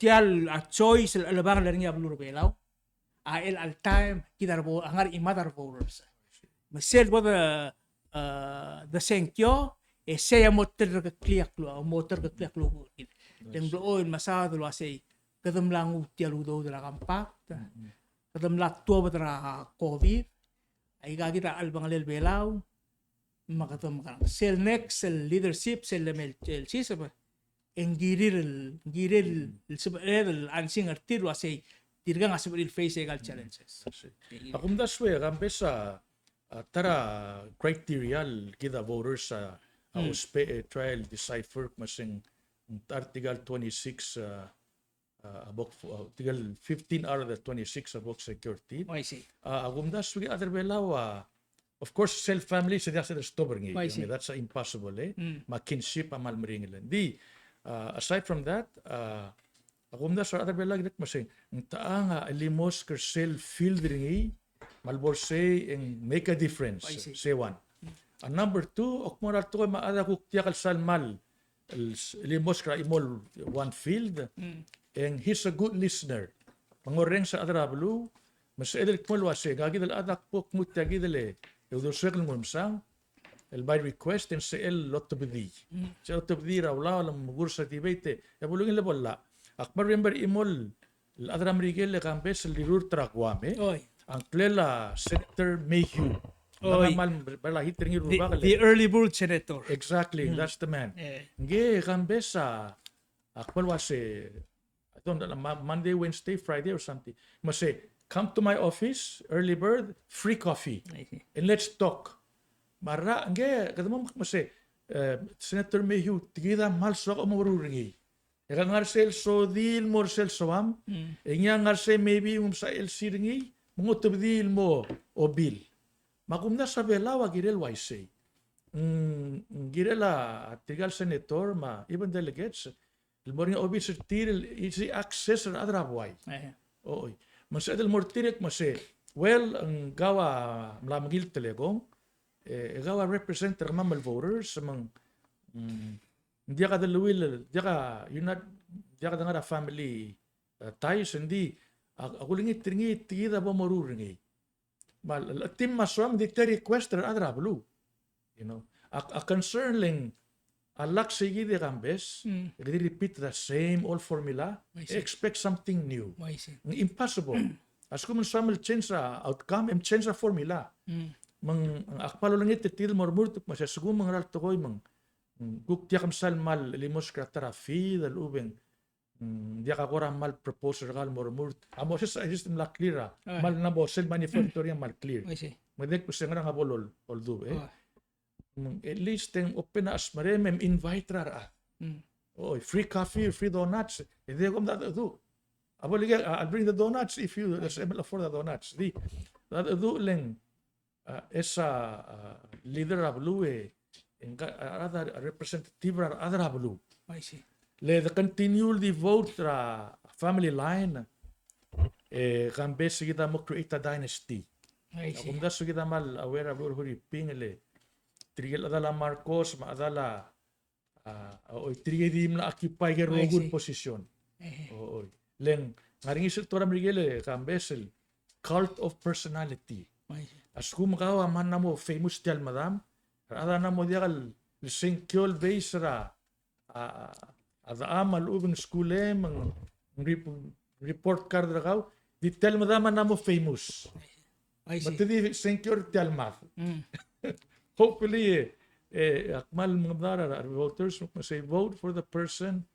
[SPEAKER 1] tial choice alabang learning belum belau el al time kita angar imadar voters sel boda the senkyo saya motor ke kliak lu dan belum masa dulu lase kadam langu tial udo dala kampak kadam latwa badra covid ay kita albang lel belau makatom ka sel next sel leadership sel el sisaba en giril el ansing artir wasay tirgang asab il face egal challenges.
[SPEAKER 2] Akumdas we Kambes tara criteria kita voters sa uspe trial decipher masing article 26 about article 15 out of the 26 about security.
[SPEAKER 1] I see.
[SPEAKER 2] Akumdas we other belaw of course self family sa diya sa stubborn
[SPEAKER 1] I see.
[SPEAKER 2] that's impossible makinship amal meringilan di aside from that akumdas sa other belaw git masing taanga limos ker self field ringi malbor say and make a difference say one. And number two okmoral to maada kuktiya kalsal mal limos kra imol one field and he's a good listener mangoreng sa adrablu mas edel kmol wase gagidal adak pok mutya gidale Eudor circle mumsang el by request and say el lot to be so to be rawla lam gursa tibete ya bulungin le bolla akbar remember imol el adram rigel le Kambes el dirur trakwame ang klela Senator Mayhew
[SPEAKER 1] The early bird senator.
[SPEAKER 2] Exactly, that's the man. Nge Kambes akbar wase I don't know Monday, Wednesday, Friday or something. Must say come to my office, early bird, free coffee, and let's talk. Mara, nge, kada mo masay, Senator Mayhew, tigida mal sa ako maruringi. Eka ngar sel so dil mo sel soam, enya ngar se maybe sa LC ringi, mga tubdil mo o bill. Makumna sa belawa girel waisay. Girela tigal senator ma even delegates, ilmoring officer tiril easy access or other way. Oy. Mas edel mortirek mase well ang gawa mlamagil telegong gawa representer mamal voters among dia ka dalawil dia ka nga family ties hindi ako lingit ringi tida ba moruringi mal tim maswam di request adra blue you know a concern ling alak sige de Kambes they repeat the same old formula expect something new impossible as kung samel change sa outcome and change sa formula mang akpalo lang ititil mormurtuk masya sugum mangaral tokoy mang guktiya kamsal mal limos kratara fi dal ubeng dia ka kora mal proposal gal mormurt amo sa system la clear mal na bo sel manufacturing mal clear madek ko sengra nga bolol oldu at least ang open na asmare mem invite rara. Free coffee, free donuts. And they come that do. I'll bring the donuts if you afford the donuts. That do leng esa leader of blue and other representative or other blue.
[SPEAKER 1] I see.
[SPEAKER 2] Le the continue the vote family line Kambes kita mo create a dynasty.
[SPEAKER 1] I see.
[SPEAKER 2] Kung daso kita mal aware of huri pingele. Trigel adala Marcos maadala trigel na occupy ke rogun position. Leng ngaring isil tora Miguel Kambes cult of personality. As kum kawa man namo famous tial madam ada namo diagal lising kyol base ra ada amal ubeng skule mang report card rakaw di tel madam namo famous. But di secure tial math. Hopefully, akmal mga voters say vote for the person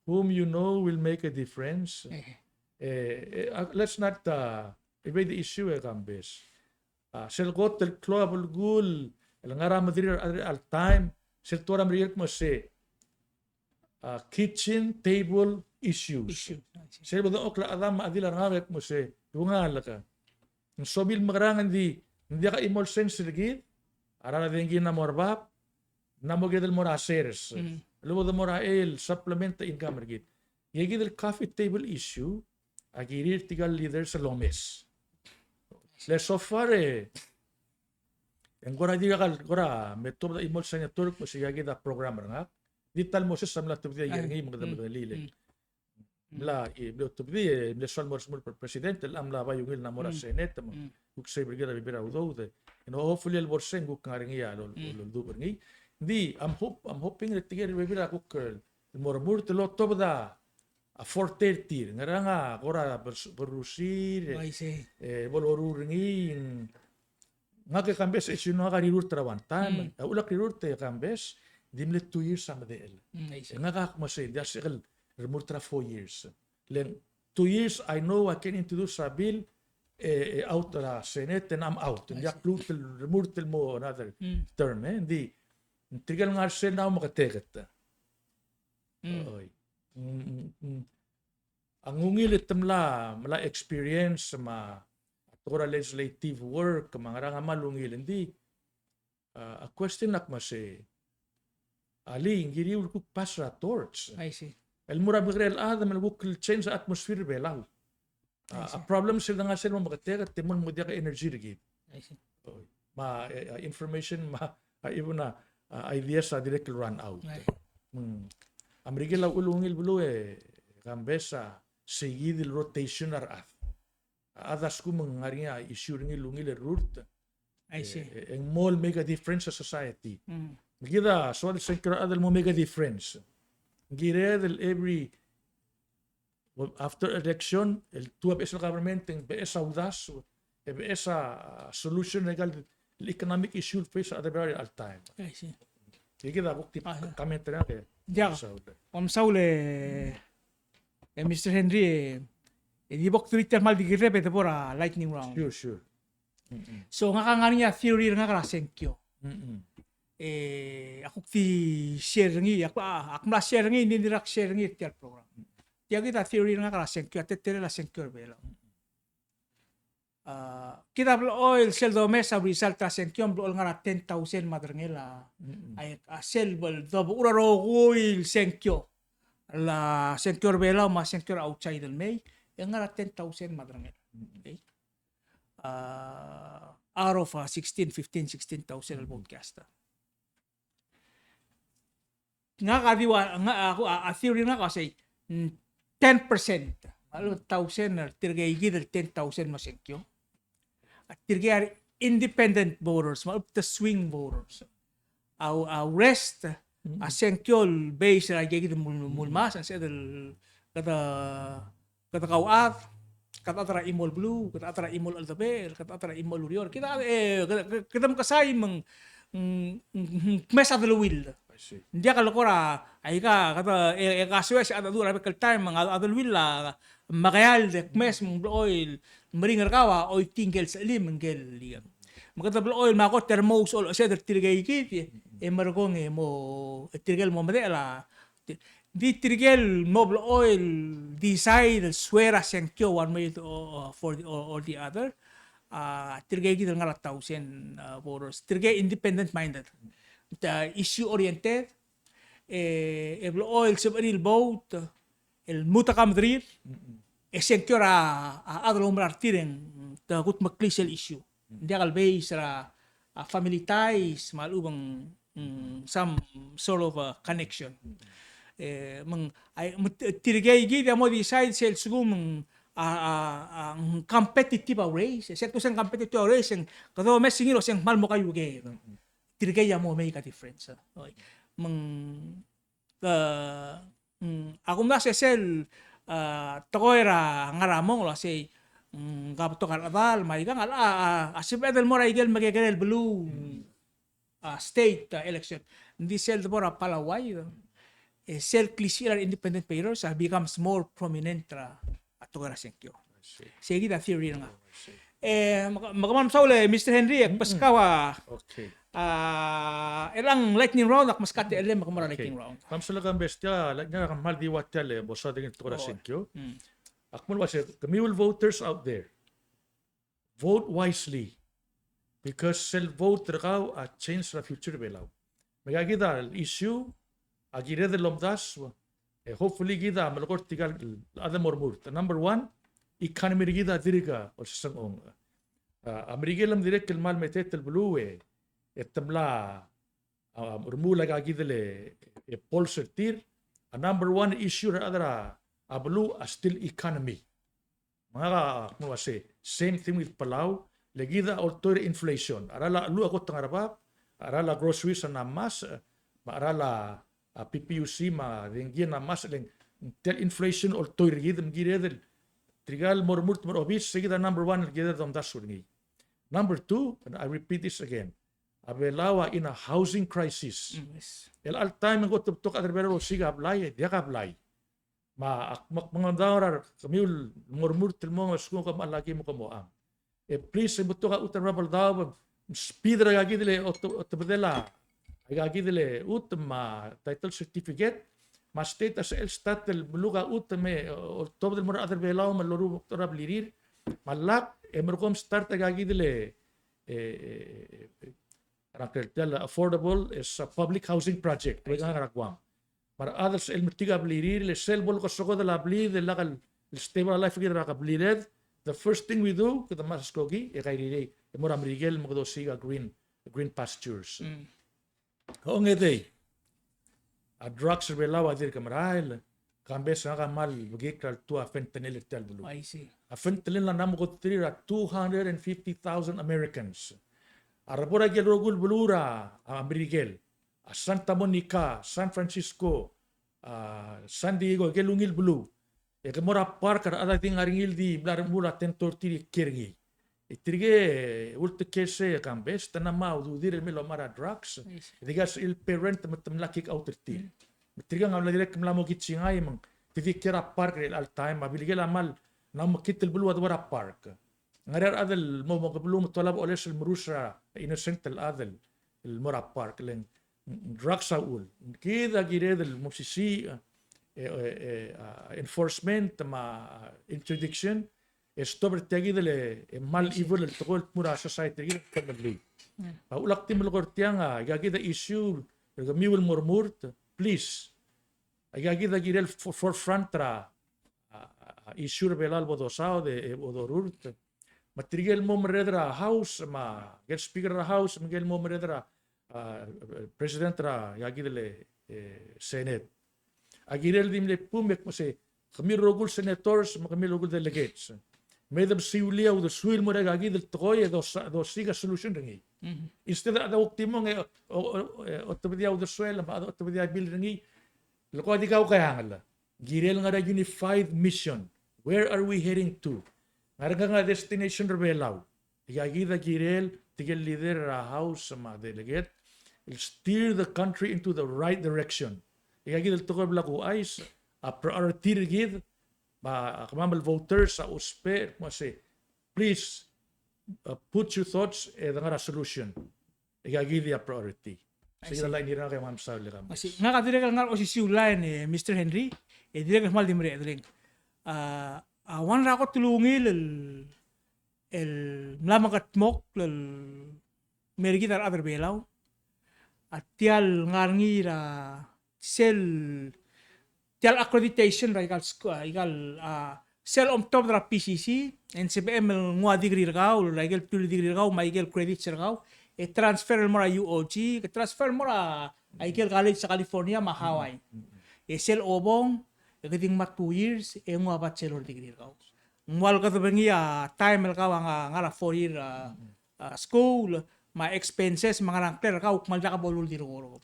[SPEAKER 2] whom you know will make a difference. Let's not evade the issue, Kambes. Selgot el club al gul el ngara madrir al time sel tora mriek mo say kitchen table issues. Sel bodo okla adam adila ngawek mo say dungal ka. Sobil magarangan di ka imol sense ligid. Arala dengi na morbap, na mo gidel mora shares. Lumo da mora el supplement income rigid. Yegidel coffee table issue, agirir tigal leader sa lomes. Le so far en gora diga gora metob da imol senator ko siya gida programmer nga. Dital mo sa samla tubdi yengi mo da lile. La tubdi le sol mor small president am la bayungil na mora senate mo. Kuk say brigada bibira udo hopefully el borseng guk ngaring iya lol do berngi di I'm hoping that tiger bibira kuk mormur te lot of da a 430 ngaranga gora berusir bolorur ngi Nga kay Kambes, issue nga rirurte one time. Ulak rirurte Kambes, dimle 2 years sama de el.
[SPEAKER 1] I see.
[SPEAKER 2] Nga ka masay, das el remurtra 4 years. Len 2 years, I know I can introduce a bill out la Senate and I'm out. Hindi aklutel, remurtel mo another term. Hindi, tigal nga sel na makateget. Oy. Ang ungilit mala experience ma tora legislative work mga nga malungil hindi a question nak masi ali ngiri ulku pasra torch
[SPEAKER 1] I see.
[SPEAKER 2] el mura bigrel adam el wukil change sa atmosphere belaw a problem sila nga sila makatera timon mo dia ka energy rigi
[SPEAKER 1] I see.
[SPEAKER 2] ma information ma even na ideas sa direct run out amrigela ulungil bulu Kambesa seguir rotation ar adas ko mga issue ringi lungil root.
[SPEAKER 1] I see.
[SPEAKER 2] And more make a difference sa society. Gida so the sector adal mo make a difference. Gire every after election el tuwa besa government ng besa udas besa solution legal economic issue face at the very all time.
[SPEAKER 1] I see.
[SPEAKER 2] Gida bukti comment na kay.
[SPEAKER 1] Diya. Saule Mr. Henry di bok Twitter mal digire pete pora lightning round.
[SPEAKER 2] Sure.
[SPEAKER 1] So nga nga niya theory nga kara senkyo. Ako ti share ngi ako share ngi hindi rak share ngi tiar program. Tiya kita theory nga kara senkyo at tere la senkyo belo. Kita oil sel do mesa result ta senkyo blo nga 10,000 madrangela. Ay sel bol do ura ro oil senkyo. La senkyo belo ma senkyo outside del May. Yang nga 10,000 madrangel. Okay? Out of 16,000 al broadcaster. Nga kadiwa nga ako a theory nga kasi 10%. Alo 1,000 tirgay gidel 10,000 masenkyo. At tirgay independent voters, ma up the swing voters. Our rest asenkyo base ra gidel mulmas ang sedel kata kauat, kata atara imol blue, kata atara imol altabel, kata atara imol urior. Kita makasay mang mesa del will. Dia kalau kora ay kata kaswes ada dura bekal time mga adul will la makayal de mes mong oil meringar kawa oil tinggal sa lim ngel liam. Magata oil mako thermos ol sa tirgay kiti markong mo tirgal mo madela di tirgel mobile oil decide suera senkyo one way for or the other tirgay kita nga 1,000 voters tirgay independent minded issue oriented el oil sebenil vote el mutakam drir senkyo ra adlo martiren ta gut maklisel issue dia kalbay sa family ties malubang some sort of a connection tirigay gida mo decide sel sugum competitive race set to sang competitive race ang kato messing ilo sang mal mo kayo ge tirigay mo make a difference okay ako na sel tokoira ngaramong lo say kapto karadal may kang asipedel mo ra igel magigel blue state election hindi sel mo ra palaway self-clear independent payers becomes more prominent at senkyo. Sige da theory nga. Makamam saule Mr. Henry paskawa.
[SPEAKER 2] Okay.
[SPEAKER 1] Ilang lightning round ak maskate elem makamara lightning round.
[SPEAKER 2] Kam sila Kambes ya nga kamal di watale bosa dengan tukara senkyo. Akmal wase kamiul voters out there. Vote wisely because self-vote rakaw at change the future belaw. Magagida issue agire de lomdas hopefully gida malakor tigal ada mormur number 1 economy gida diriga or sang amerigelam direk mal metet el blue etamla murmula gida le polser tir number 1 issue adara ablu still economy mga mo say same thing with Palau legida alter inflation arala lu ako tangarabab arala groceries na mas arala PPUC ma ringin na mas leng tel inflation or toy rigid gire del trigal mormurt mor obis sigida number 1 gire dom dasurgi Number two, and I repeat this again, abelawa in a housing crisis.
[SPEAKER 1] Yes.
[SPEAKER 2] El al time go to other bero siga ablay, dia ka ablay. Ma mga dawar kamiul murmur tilmosko kam alagi mo kamoang. Please buto ka utar rabal daw speed ra gagi dile otbedela. Gagi dile ma title certificate ma state as el stat el luga me top del mora other belaw ma loru rab lirir. Malak emerkom start gagi dile affordable is a public housing project. Para others el mitiga blirir le sel bol ko soko de la bli de la stable life gira ka blired. The first thing we do kita mas kogi e kairire e mora mrigel mo do siga green pastures. Kung ede a drugs relawa dir kamarail Kambes nga mal bugikral tu a fentanyl tel bulu.
[SPEAKER 1] I see.
[SPEAKER 2] A fentanyl na namo ko 250,000 Americans. Arabora gel rogul bulura a Mrigel, a Santa Monica, San Francisco, San Diego gelungil bulu. E ke mora park ada ting aringil di blar mula tentorti kirgi. Itrige ulte kese Kambes tanama u dir melo mara drugs. Digas il parent matamlakik autorti. Trigang ang direk mlamo kitchingay mang tifikira park al time mabiligel amal na makitil bulwa dwara park ngarar adel mo kabulum talab oles el murusra innocent al adel el mora park len drug saul kida gired el musisi enforcement ma interdiction estobr tagi dele mal evil el tol mura society gid kabli ulak tim lgortianga gagida issue gamiwel murmurt please agagida girel forefront tra issue belal bodosao de bodorurt matrigel mom redra house ma gel speaker house miguel mom redra president tra yagidele senate agirel dimle pumek mo se kami rogul senators kami rogul delegates medem siulia u de suil mo agidel toye do siga solution ringi instead ada optimo nge otbedia u de suel ma otbedia bil ringi loko di kau kaya ngala girel nga unified mission. Where are we heading to? Nga destination rebelaw. Igagida girel tigel leader a house ma delegate steer the country into the right direction. Igagida toko blaku ais a priority gid ba kamamal voters sa uspe mo say please put your thoughts e nga solution. Igagida a priority. Sige lang nira kay Ma'am Saul Kambes.
[SPEAKER 1] Kasi nga kadire nga o si Siulay ni Mr. Henry, e dire ka mal dimre adling. Awan ra ko tulungil el mlamagat mok el mergitar other belaw. At tial ngarngira sel tial accreditation ra igal sel om top dra PCC NCBM ngwa degree ra o igal pure degree ra o igal credit ra e transfer mo ra UOG, transfer mo ra Aikel College sa California, ma Hawaii. E sel obong, e kading ma 2 years, e nga bachelor degree ka. Ngwal ka tabangi time ka nga 4 year school, ma expenses, mga rangkler ka, ukmal ka bolul di ro.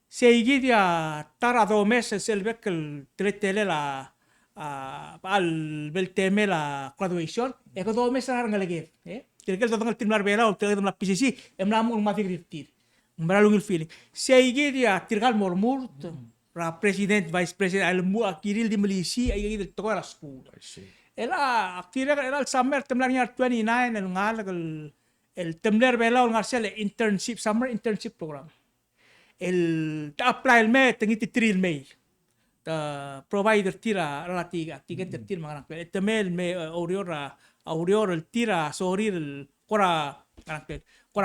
[SPEAKER 1] Seigi dia tara do mes selbek tretele la al bel teme la graduation, e ko do mes ra ngalagit, Tirkel tatang timlar bela o tirkel tamla PCC emlam un mati griftir. Mbralung il feeling. Seigi dia tirgal mormur ra president vice president al mu akiril di milisi ay del to la school. Ela akira ela summer temlar yar 29 el ngal el temler bela ngal sel internship summer internship program. El ta apply el me tengi titril me. Ta provider tira relatiga tiket tir mga el temel me Aurior el tira sorir el cora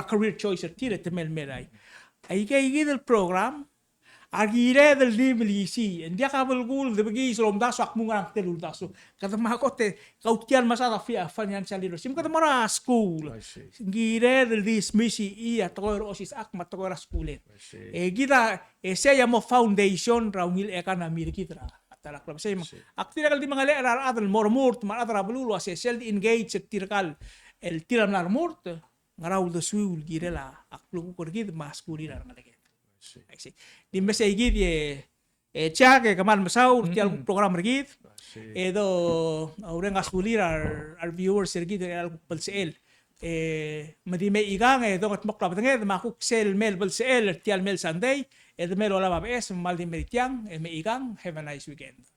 [SPEAKER 1] career choice el tira temel meray. Ay kay del program agire del dimilisi endia kabel gul de bagi solom daso akmu ngang telul daso kata makote kautian masada financial leadership kata mara school gire del dismisi iya toer osis ak matoera school gita se llamo foundation raungil economy kita tara club say aktir kal di mga lerar adal mormurt ma adra bululo ase sel engage tirkal el tiram nar murt ngaraw de suul girela aklu ko gid maskuli nar ngalage I see di mese gid chake kaman masaw tial program gid edo auren askulir our viewers gid al palsel madi me igang dongot mokla batenge makuk sel mel bel sel tial mel Sunday mel ola babes mal di meritiang me igang. Have a nice weekend.